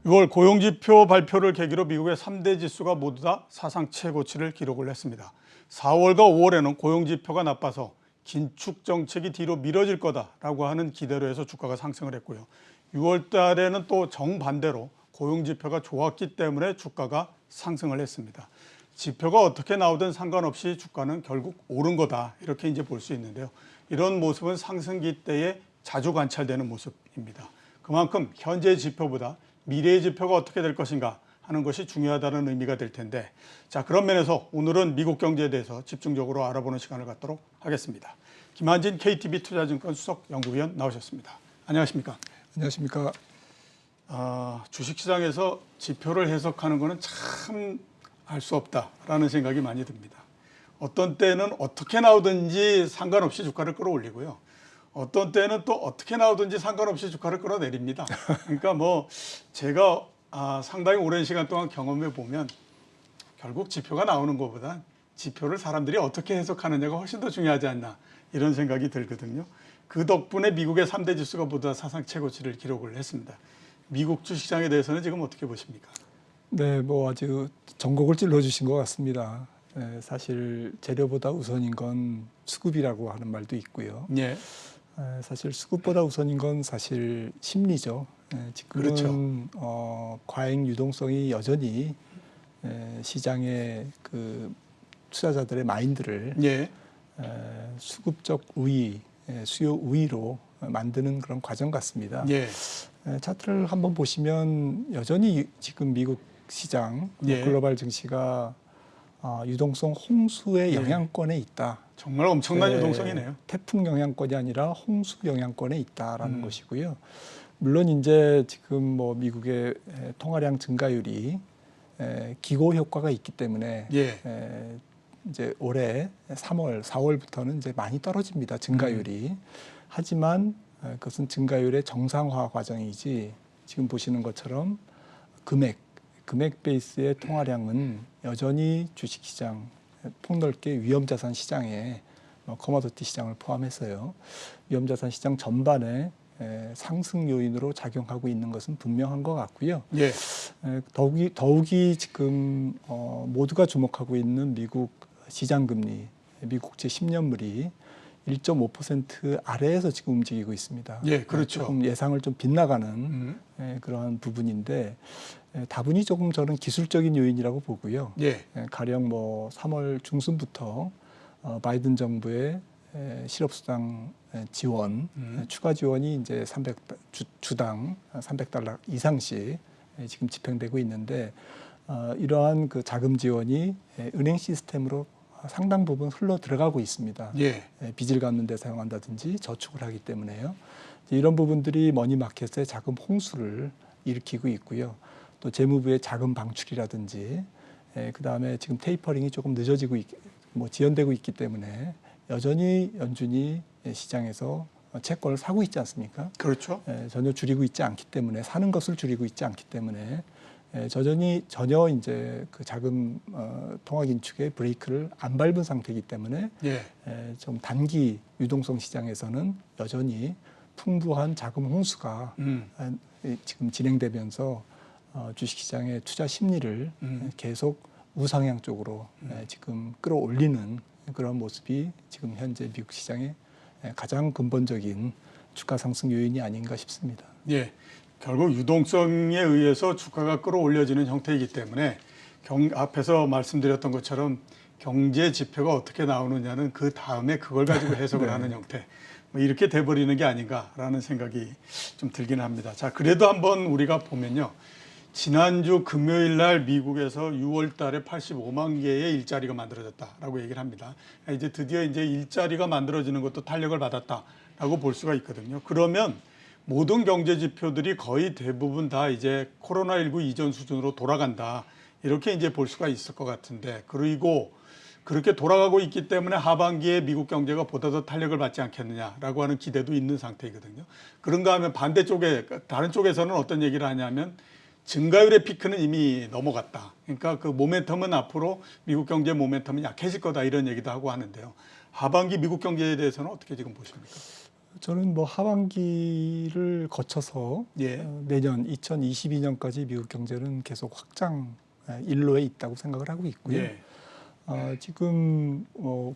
6월 고용지표 발표를 계기로 미국의 3대 지수가 모두 다 사상 최고치를 기록을 했습니다. 4월과 5월에는 고용지표가 나빠서 긴축 정책이 뒤로 미뤄질 거다라고 하는 기대로 해서 주가가 상승을 했고요. 6월 달에는 또 정반대로 고용지표가 좋았기 때문에 주가가 상승을 했습니다. 지표가 어떻게 나오든 상관없이 주가는 결국 오른 거다, 이렇게 이제 볼 수 있는데요. 이런 모습은 상승기 때에 자주 관찰되는 모습입니다. 그만큼 현재 지표보다 미래의 지표가 어떻게 될 것인가 하는 것이 중요하다는 의미가 될 텐데, 자, 그런 면에서 오늘은 미국 경제에 대해서 집중적으로 알아보는 시간을 갖도록 하겠습니다. 김한진 KTB 투자증권 수석 연구위원 나오셨습니다. 안녕하십니까? 안녕하십니까? 주식시장에서 지표를 해석하는 것은 참 알 수 없다라는 생각이 많이 듭니다. 어떤 때는 어떻게 나오든지 상관없이 주가를 끌어올리고요. 어떤 때는 또 어떻게 나오든지 상관없이 주가를 끌어내립니다. 그러니까 뭐 제가 상당히 오랜 시간 동안 경험해 보면 결국 지표가 나오는 것보다 지표를 사람들이 어떻게 해석하느냐가 훨씬 더 중요하지 않나, 이런 생각이 들거든요. 그 덕분에 미국의 3대 지수가 모두 다 사상 최고치를 기록을 했습니다. 미국 주식시장에 대해서는 지금 어떻게 보십니까? 네, 뭐 아주 전곡을 찔러주신 것 같습니다. 네, 사실 재료보다 우선인 건 수급이라고 하는 말도 있고요. 예. 사실 수급보다 우선인 건 사실 심리죠. 지금은 그렇죠. 과잉 유동성이 여전히 시장의 그 투자자들의 마인드를 예. 수급적 우위, 수요 우위로 만드는 그런 과정 같습니다. 예. 차트를 한번 보시면 여전히 지금 미국 시장, 예. 글로벌 증시가 유동성 홍수의 영향권에 있다. 정말 엄청난 유동성이네요. 태풍 영향권이 아니라 홍수 영향권에 있다라는 것이고요. 물론 이제 지금 뭐 미국의 통화량 증가율이 기고 효과가 있기 때문에 예. 이제 올해 3월, 4월부터는 이제 많이 떨어집니다. 증가율이. 하지만 그것은 증가율의 정상화 과정이지, 지금 보시는 것처럼 금액 베이스의 통화량은 여전히 주식시장, 폭넓게 위험자산 시장에, 커머더티 시장을 포함해서요, 위험자산 시장 전반에 상승 요인으로 작용하고 있는 것은 분명한 것 같고요. 예. 더욱이 지금 모두가 주목하고 있는 미국 시장금리, 미국 제 10년물이 1.5% 아래에서 지금 움직이고 있습니다. 예, 그렇죠. 조금 예상을 좀 빗나가는 그러한 부분인데, 다분히 조금 저는 기술적인 요인이라고 보고요. 예. 가령 뭐 3월 중순부터 바이든 정부의 실업수당 지원, 추가 지원이 이제 주당 $300 이상씩 지금 집행되고 있는데, 이러한 그 자금 지원이 은행 시스템으로 상당 부분 흘러 들어가고 있습니다. 예. 빚을 갚는 데 사용한다든지 저축을 하기 때문에요. 이런 부분들이 머니마켓의 자금 홍수를 일으키고 있고요. 또 재무부의 자금 방출이라든지, 그다음에 지금 테이퍼링이 조금 늦어지고 지연되고 있기 때문에 여전히 연준이 시장에서 채권을 사고 있지 않습니까? 그렇죠. 전혀 줄이고 있지 않기 때문에, 사는 것을 줄이고 있지 않기 때문에 전혀 이제 그 자금 통화 긴축의 브레이크를 안 밟은 상태이기 때문에 예. 좀 단기 유동성 시장에서는 여전히 풍부한 자금 홍수가 지금 진행되면서 주식시장의 투자 심리를 계속 우상향 쪽으로 지금 끌어올리는 그런 모습이 지금 현재 미국 시장의 가장 근본적인 주가 상승 요인이 아닌가 싶습니다. 예. 결국 유동성에 의해서 주가가 끌어올려지는 형태이기 때문에 앞에서 말씀드렸던 것처럼 경제 지표가 어떻게 나오느냐는 그 다음에 그걸 가지고 해석을 네. 하는 형태, 뭐 이렇게 돼버리는 게 아닌가라는 생각이 좀 들긴 합니다. 자, 그래도 한번 우리가 보면요, 지난주 금요일 날 미국에서 6월 달에 85만 개의 일자리가 만들어졌다라고 얘기를 합니다. 이제 드디어 이제 일자리가 만들어지는 것도 탄력을 받았다라고 볼 수가 있거든요. 그러면 모든 경제 지표들이 거의 대부분 다 이제 코로나19 이전 수준으로 돌아간다, 이렇게 이제 볼 수가 있을 것 같은데, 그리고 그렇게 돌아가고 있기 때문에 하반기에 미국 경제가 보다 더 탄력을 받지 않겠느냐라고 하는 기대도 있는 상태이거든요. 그런가 하면 반대쪽에, 다른 쪽에서는 어떤 얘기를 하냐면 증가율의 피크는 이미 넘어갔다. 그러니까 그 모멘텀은 앞으로 미국 경제 모멘텀은 약해질 거다, 이런 얘기도 하고 하는데요. 하반기 미국 경제에 대해서는 어떻게 지금 보십니까? 저는 뭐 하반기를 거쳐서 예. 내년 2022년까지 미국 경제는 계속 확장 일로에 있다고 생각을 하고 있고요. 예. 지금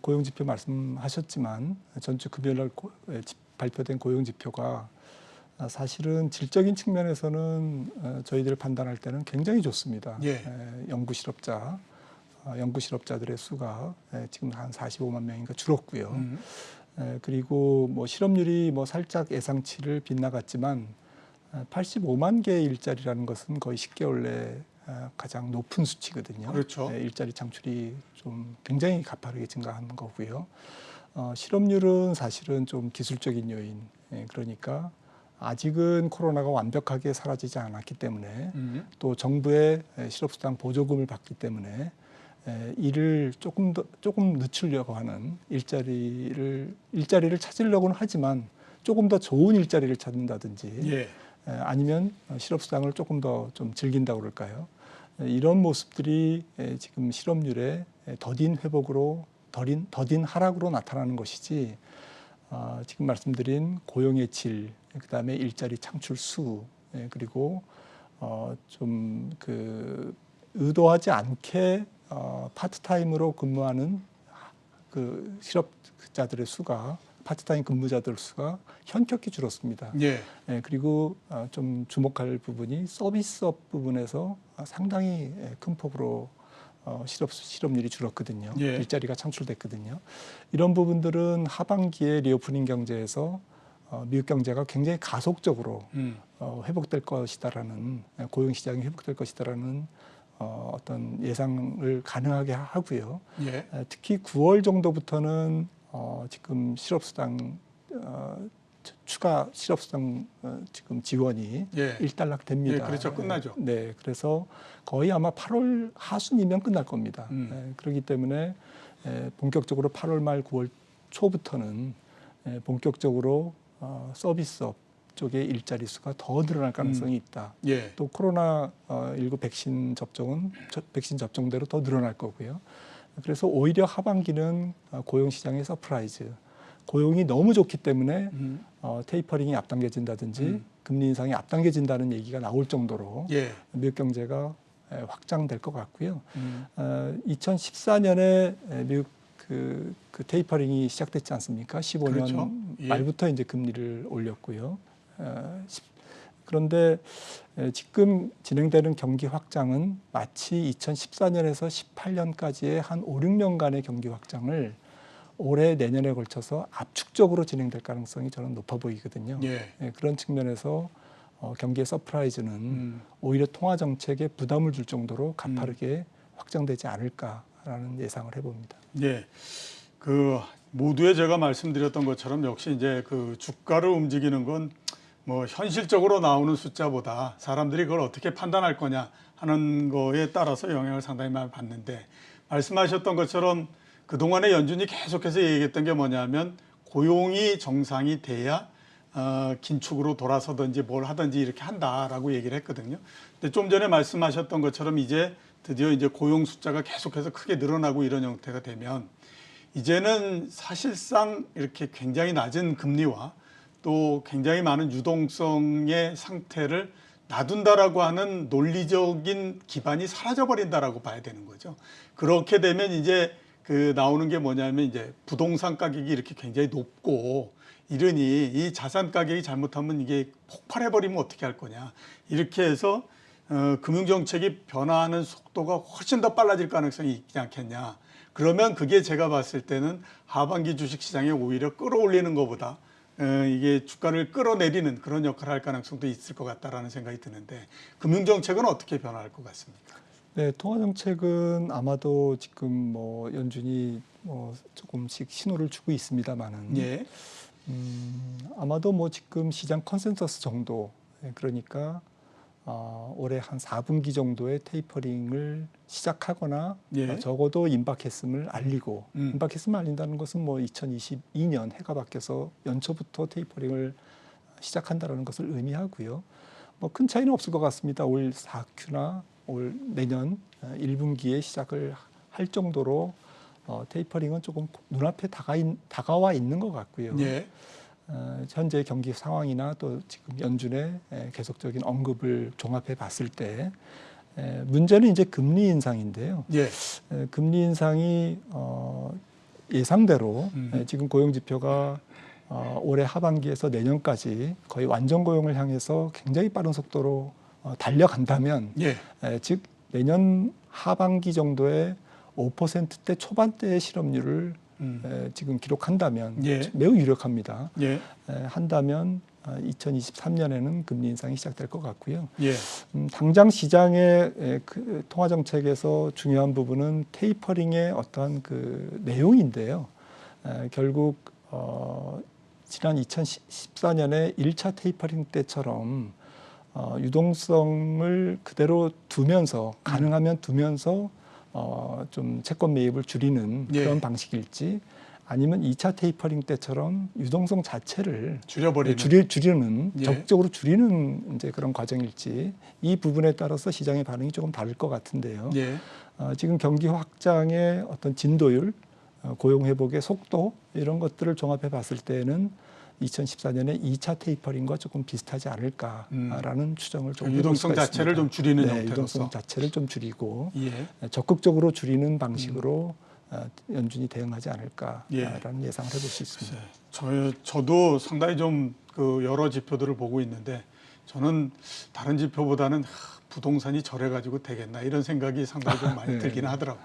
고용 지표 말씀하셨지만 전주 금요일 날 발표된 고용 지표가 사실은 질적인 측면에서는 저희들 판단할 때는 굉장히 좋습니다. 예. 연구 실업자들의 수가 지금 한 45만 명인가 줄었고요. 그리고 뭐 실업률이 뭐 살짝 예상치를 빗나갔지만 85만 개의 일자리라는 것은 거의 10개월 내 가장 높은 수치거든요. 그렇죠. 일자리 창출이 좀 굉장히 가파르게 증가하는 거고요. 실업률은 사실은 좀 기술적인 요인, 그러니까 아직은 코로나가 완벽하게 사라지지 않았기 때문에 또 정부의 실업수당 보조금을 받기 때문에 일을 조금 늦추려고 하는 일자리를 찾으려고는 하지만 조금 더 좋은 일자리를 찾는다든지 예. 아니면 실업수당을 조금 더 좀 즐긴다고 그럴까요? 이런 모습들이 지금 실업률의 더딘 회복으로 더딘 하락으로 나타나는 것이지 지금 말씀드린 고용의 질, 그다음에 일자리 창출 수, 그리고 좀 그 의도하지 않게 파트타임으로 근무하는 그 실업자들의 수가 파트타임 근무자들 수가 현격히 줄었습니다. 예. 그리고 좀 주목할 부분이 서비스업 부분에서 상당히 큰 폭으로 실업률이 줄었거든요. 예. 일자리가 창출됐거든요. 이런 부분들은 하반기에 리오프닝 경제에서 미국 경제가 굉장히 가속적으로 회복될 것이다라는 고용 시장이 회복될 것이다라는 어떤 예상을 가능하게 하고요. 예. 특히 9월 정도부터는 지금 실업수당 추가 실업수당 지금 지원이 예. 일단락됩니다. 예, 그렇죠. 끝나죠. 네, 그래서 거의 아마 8월 하순이면 끝날 겁니다. 그렇기 때문에 본격적으로 8월 말 9월 초부터는 본격적으로 서비스업 쪽의 일자리 수가 더 늘어날 가능성이 있다. 예. 또 코로나19 백신 접종대로 더 늘어날 거고요. 그래서 오히려 하반기는 고용 시장의 서프라이즈, 고용이 너무 좋기 때문에 테이퍼링이 앞당겨진다든지 금리 인상이 앞당겨진다는 얘기가 나올 정도로 예. 미국 경제가 확장될 것 같고요. 2014년에 미국 그 테이퍼링이 시작됐지 않습니까? 15년 그렇죠. 예. 말부터 이제 금리를 올렸고요. 그런데 지금 진행되는 경기 확장은 마치 2014년에서 18년까지의 한 5, 6년간의 경기 확장을 올해 내년에 걸쳐서 압축적으로 진행될 가능성이 저는 높아 보이거든요. 예. 그런 측면에서 경기의 서프라이즈는 오히려 통화 정책에 부담을 줄 정도로 가파르게 확장되지 않을까라는 예상을 해봅니다. 예. 그 모두에 제가 말씀드렸던 것처럼 역시 이제 그 주가를 움직이는 건 뭐 현실적으로 나오는 숫자보다 사람들이 그걸 어떻게 판단할 거냐 하는 거에 따라서 영향을 상당히 많이 받는데, 말씀하셨던 것처럼 그동안에 연준이 계속해서 얘기했던 게 뭐냐면 고용이 정상이 돼야 긴축으로 돌아서든지 뭘 하든지 이렇게 한다라고 얘기를 했거든요. 근데 좀 전에 말씀하셨던 것처럼 이제 드디어 이제 고용 숫자가 계속해서 크게 늘어나고 이런 형태가 되면 이제는 사실상 이렇게 굉장히 낮은 금리와 또 굉장히 많은 유동성의 상태를 놔둔다라고 하는 논리적인 기반이 사라져버린다라고 봐야 되는 거죠. 그렇게 되면 이제 그 나오는 게 뭐냐면 이제 부동산 가격이 이렇게 굉장히 높고 이러니 이 자산 가격이 잘못하면 이게 폭발해버리면 어떻게 할 거냐. 이렇게 해서 금융정책이 변화하는 속도가 훨씬 더 빨라질 가능성이 있지 않겠냐. 그러면 그게 제가 봤을 때는 하반기 주식시장에 오히려 끌어올리는 것보다 이게 주가를 끌어내리는 그런 역할을 할 가능성도 있을 것 같다라는 생각이 드는데, 금융정책은 어떻게 변화할 것 같습니까? 네, 통화정책은 아마도 지금 뭐 연준이 뭐 조금씩 신호를 주고 있습니다만은 예. 아마도 뭐 지금 시장 컨센서스 정도, 그러니까 올해 한 4분기 정도의 테이퍼링을 시작하거나 예. 적어도 임박했음을 알리고, 음. 임박했음을 알린다는 것은 뭐 2022년 해가 바뀌어서 연초부터 테이퍼링을 시작한다라는 것을 의미하고요. 뭐 큰 차이는 없을 것 같습니다. 올 4Q나 올 내년 1분기에 시작을 할 정도로 테이퍼링은 조금 눈앞에 다가와 있는 것 같고요. 예. 현재 경기 상황이나 또 지금 연준의 계속적인 언급을 종합해 봤을 때 문제는 이제 금리 인상인데요. 예. 금리 인상이 예상대로 지금 고용 지표가 올해 하반기에서 내년까지 거의 완전 고용을 향해서 굉장히 빠른 속도로 달려간다면, 예. 즉 내년 하반기 정도에 5%대 초반대의 실업률을 지금 기록한다면 예. 매우 유력합니다. 예. 한다면 2023년에는 금리 인상이 시작될 것 같고요. 예. 당장 시장의 그 통화 정책에서 중요한 부분은 테이퍼링의 어떤 그 내용인데요. 결국 지난 2014년에 1차 테이퍼링 때처럼 유동성을 그대로 두면서 가능하면 두면서 좀 채권 매입을 줄이는 예. 그런 방식일지, 아니면 2차 테이퍼링 때처럼 유동성 자체를 줄여버리는. 줄이는 예. 적극적으로 줄이는 이제 그런 과정일지, 이 부분에 따라서 시장의 반응이 조금 다를 것 같은데요. 예. 지금 경기 확장의 어떤 진도율, 고용 회복의 속도, 이런 것들을 종합해 봤을 때는 2014년에 2차 테이퍼링과 조금 비슷하지 않을까라는 추정을 좀 유동성 해볼 수가 자체를 있습니다. 좀 줄이는 네, 형태로서. 유동성 자체를 좀 줄이고 예. 적극적으로 줄이는 방식으로 연준이 대응하지 않을까라는 예. 예상을 해볼 수 있습니다. 저도 상당히 좀 그 여러 지표들을 보고 있는데, 저는 다른 지표보다는 부동산이 저래가지고 되겠나 이런 생각이 상당히 좀 많이 네. 들긴 하더라고요.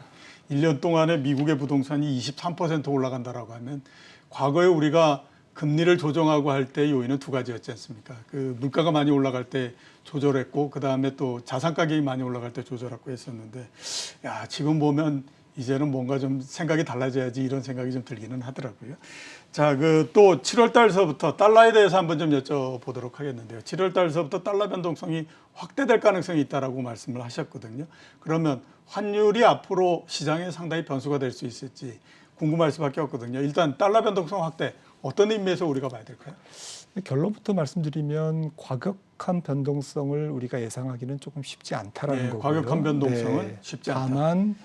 1년 동안에 미국의 부동산이 23% 올라간다라고 하면, 과거에 우리가 금리를 조정하고 할 때 요인은 두 가지였지 않습니까? 그 물가가 많이 올라갈 때 조절했고, 그 다음에 또 자산 가격이 많이 올라갈 때 조절하고 했었는데, 야, 지금 보면 이제는 뭔가 좀 생각이 달라져야지, 이런 생각이 좀 들기는 하더라고요. 자, 그 또 7월 달서부터 달러에 대해서 한번 좀 여쭤보도록 하겠는데요. 7월 달서부터 달러 변동성이 확대될 가능성이 있다라고 말씀을 하셨거든요. 그러면 환율이 앞으로 시장에 상당히 변수가 될 수 있을지 궁금할 수밖에 없거든요. 일단 달러 변동성 확대, 어떤 의미에서 우리가 봐야 될까요? 결론부터 말씀드리면 과격한 변동성을 우리가 예상하기는 조금 쉽지 않다라는 거고요. 과격한 변동성은 쉽지 않다. 다만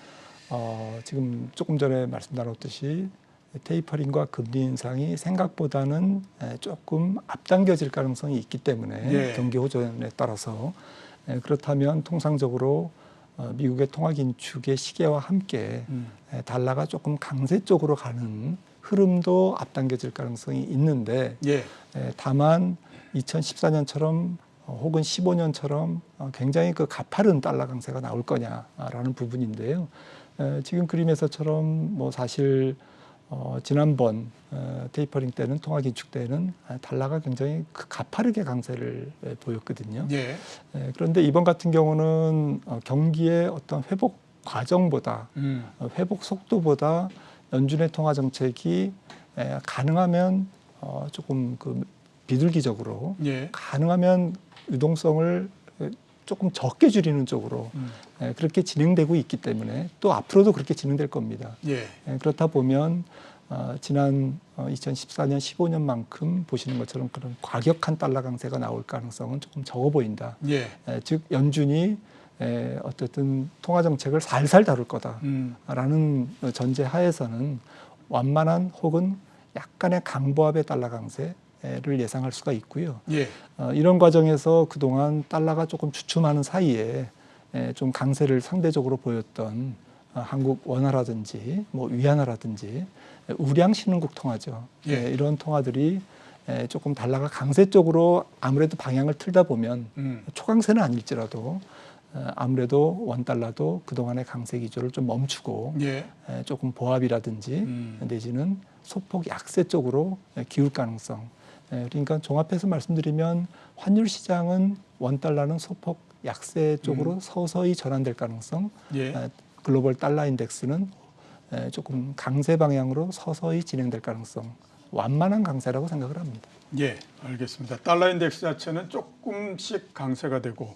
지금 조금 전에 말씀 나눴듯이 테이퍼링과 금리 인상이 생각보다는 조금 앞당겨질 가능성이 있기 때문에 경기 호전에 따라서, 그렇다면 통상적으로 미국의 통화 긴축의 시계와 함께 달러가 조금 강세 쪽으로 가는 흐름도 앞당겨질 가능성이 있는데, 다만 2014년처럼 혹은 15년처럼 굉장히 그 가파른 달러 강세가 나올 거냐라는 부분인데요. 지금 그림에서처럼 뭐 사실 지난번 테이퍼링 때는, 통화 긴축 때는 달러가 굉장히 가파르게 강세를 보였거든요. 그런데 이번 같은 경우는 경기의 어떤 회복 과정보다, 회복 속도보다 연준의 통화 정책이 가능하면 조금 그 비둘기적으로, 가능하면 유동성을 조금 적게 줄이는 쪽으로 그렇게 진행되고 있기 때문에, 또 앞으로도 그렇게 진행될 겁니다. 그렇다 보면 지난 2014년, 15년만큼 보시는 것처럼 그런 과격한 달러 강세가 나올 가능성은 조금 적어 보인다. 즉 연준이 어쨌든 통화 정책을 살살 다룰 거다라는 전제 하에서는 완만한 혹은 약간의 강보합의 달러 강세를 예상할 수가 있고요. 이런 과정에서 그동안 달러가 조금 주춤하는 사이에 좀 강세를 상대적으로 보였던 한국 원화라든지 뭐 위안화라든지 우량 신흥국 통화죠. 이런 통화들이 조금 달러가 강세 쪽으로 아무래도 방향을 틀다 보면, 초강세는 아닐지라도 아무래도 원달러도 그동안의 강세 기조를 좀 멈추고 조금 보합이라든지 내지는 소폭 약세 쪽으로 기울 가능성. 그러니까 종합해서 말씀드리면 환율 시장은 원달러는 소폭 약세 쪽으로 서서히 전환될 가능성, 글로벌 달러 인덱스는 조금 강세 방향으로 서서히 진행될 가능성, 완만한 강세라고 생각을 합니다. 알겠습니다. 달러 인덱스 자체는 조금씩 강세가 되고,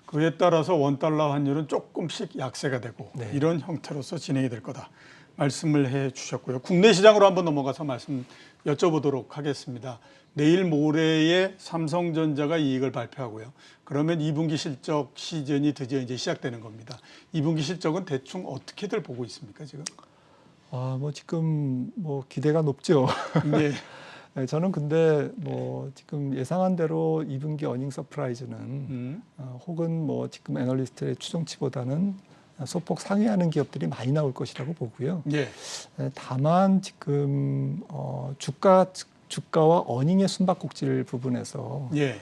그에 따라서 원달러 환율은 조금씩 약세가 되고, 이런 형태로서 진행이 될 거다 말씀을 해 주셨고요. 국내 시장으로 한번 넘어가서 말씀 여쭤보도록 하겠습니다. 내일 모레에 삼성전자가 이익을 발표하고요. 그러면 2분기 실적 시즌이 드디어 이제 시작되는 겁니다. 2분기 실적은 대충 어떻게들 보고 있습니까, 지금? 지금 기대가 높죠. 네, 저는 근데 뭐 지금 예상한 대로 2분기 어닝 서프라이즈는 혹은 뭐 지금 애널리스트의 추정치보다는 소폭 상회하는 기업들이 많이 나올 것이라고 보고요. 예. 다만 지금 주가와 어닝의 숨바꼭질 부분에서 예.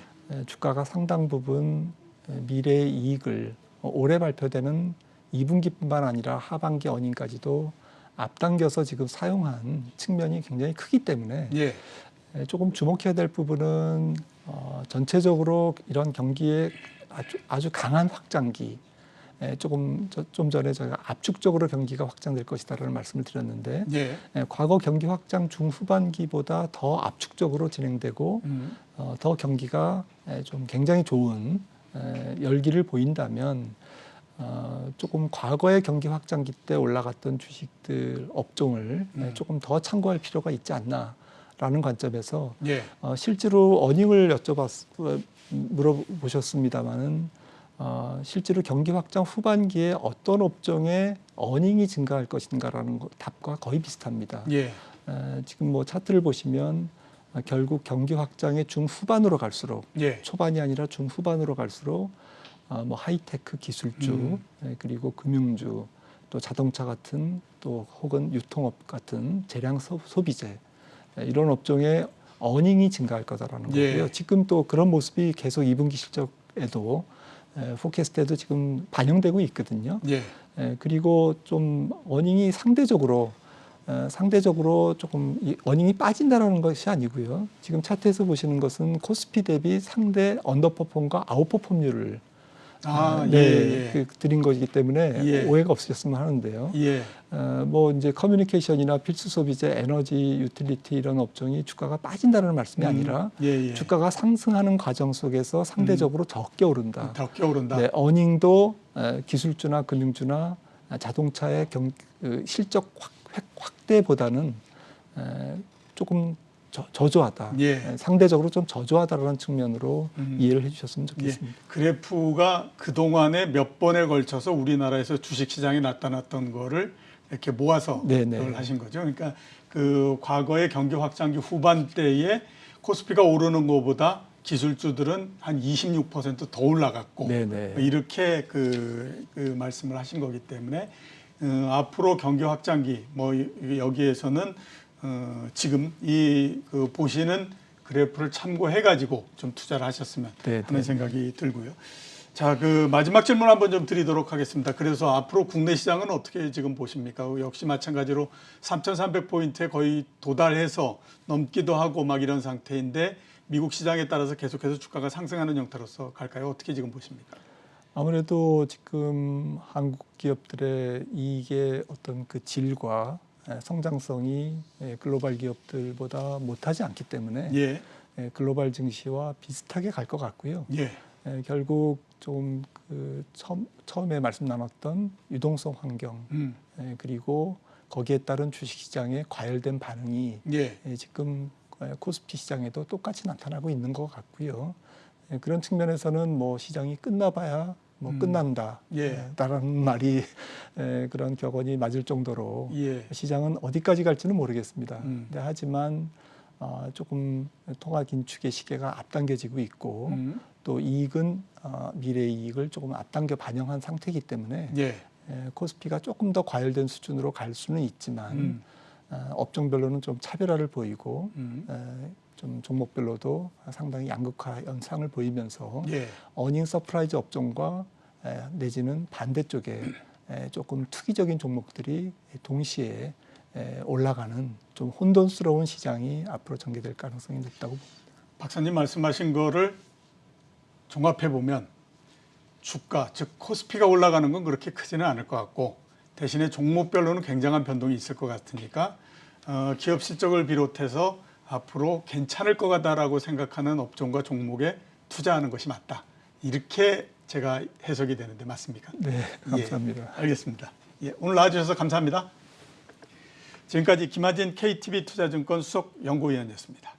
주가가 상당 부분 미래의 이익을 올해 발표되는 2분기뿐만 아니라 하반기 어닝까지도 앞당겨서 지금 사용한 측면이 굉장히 크기 때문에 예. 조금 주목해야 될 부분은 전체적으로 이런 경기의 아주 강한 확장기, 조금 좀 전에 저희가 압축적으로 경기가 확장될 것이다라는 말씀을 드렸는데 예. 과거 경기 확장 중후반기보다 더 압축적으로 진행되고 더 경기가 좀 굉장히 좋은 열기를 보인다면 조금 과거의 경기 확장기 때 올라갔던 주식들 업종을 조금 더 참고할 필요가 있지 않나라는 관점에서 예. 실제로 어닝을 물어보셨습니다마는 실제로 경기 확장 후반기에 어떤 업종에 어닝이 증가할 것인가라는 답과 거의 비슷합니다. 예. 지금 뭐 차트를 보시면 결국 경기 확장의 중후반으로 갈수록 예. 초반이 아니라 중후반으로 갈수록 뭐 하이테크 기술주 그리고 금융주 또 자동차 같은 또 혹은 유통업 같은 재량 소비재 이런 업종의 어닝이 증가할 거다라는 예. 거고요. 지금 또 그런 모습이 계속 2분기 실적에도 포캐스트에도 지금 반영되고 있거든요. 예. 그리고 좀 어닝이 상대적으로 조금 어닝이 빠진다는 것이 아니고요. 지금 차트에서 보시는 것은 코스피 대비 상대 언더퍼폼과 아웃퍼폼률을 드린 것이기 때문에 오해가 없으셨으면 하는데요. 예. 뭐 이제 커뮤니케이션이나 필수 소비재, 에너지, 유틸리티 이런 업종이 주가가 빠진다는 말씀이 아니라 주가가 상승하는 과정 속에서 상대적으로 적게 오른다. 적게 오른다. 네, 어닝도 기술주나 금융주나 자동차의 실적 확대보다는 조금 저조하다. 예. 상대적으로 좀 저조하다라는 측면으로 이해를 해주셨으면 좋겠습니다. 예. 그래프가 그동안에 몇 번에 걸쳐서 우리나라에서 주식시장에 나타났던 거를 이렇게 모아서 그걸 하신 거죠. 그러니까 그 과거의 경기 확장기 후반대에 코스피가 오르는 것보다 기술주들은 한 26% 더 올라갔고 이렇게 그 말씀을 하신 거기 때문에 앞으로 경기 확장기 뭐 여기에서는 지금 그 보시는 그래프를 참고해 가지고 좀 투자를 하셨으면 하는 생각이 들고요. 자, 그 마지막 질문 한번 좀 드리도록 하겠습니다. 그래서 앞으로 국내 시장은 어떻게 지금 보십니까? 역시 마찬가지로 3,300포인트에 거의 도달해서 넘기도 하고 막 이런 상태인데 미국 시장에 따라서 계속해서 주가가 상승하는 형태로서 갈까요? 어떻게 지금 보십니까? 아무래도 지금 한국 기업들의 이익의 어떤 그 질과 성장성이 글로벌 기업들보다 못하지 않기 때문에 글로벌 증시와 비슷하게 갈 것 같고요. 결국 좀 그 처음에 말씀 나눴던 유동성 환경 그리고 거기에 따른 주식시장의 과열된 반응이 지금 코스피 시장에도 똑같이 나타나고 있는 것 같고요. 그런 측면에서는 뭐 시장이 끝나봐야 뭐 끝난다. 라는 말이 그런 격언이 맞을 정도로 시장은 어디까지 갈지는 모르겠습니다. 근데 하지만 조금 통화 긴축의 시계가 앞당겨지고 있고 또 이익은 미래 이익을 조금 앞당겨 반영한 상태이기 때문에 코스피가 조금 더 과열된 수준으로 갈 수는 있지만 업종별로는 좀 차별화를 보이고 좀 종목별로도 상당히 양극화 현상을 보이면서 어닝 서프라이즈 업종과 내지는 반대쪽에 조금 투기적인 종목들이 동시에 올라가는 좀 혼돈스러운 시장이 앞으로 전개될 가능성이 높다고 봅니다. 박사님 말씀하신 거를 종합해 보면 주가, 즉 코스피가 올라가는 건 그렇게 크지는 않을 것 같고 대신에 종목별로는 굉장한 변동이 있을 것 같으니까 기업 실적을 비롯해서 앞으로 괜찮을 것 같다라고 생각하는 업종과 종목에 투자하는 것이 맞다. 이렇게 제가 해석이 되는데 맞습니까? 네, 감사합니다. 알겠습니다. 오늘 나와주셔서 감사합니다. 지금까지 김하진 KTB 투자증권 수석 연구위원이었습니다.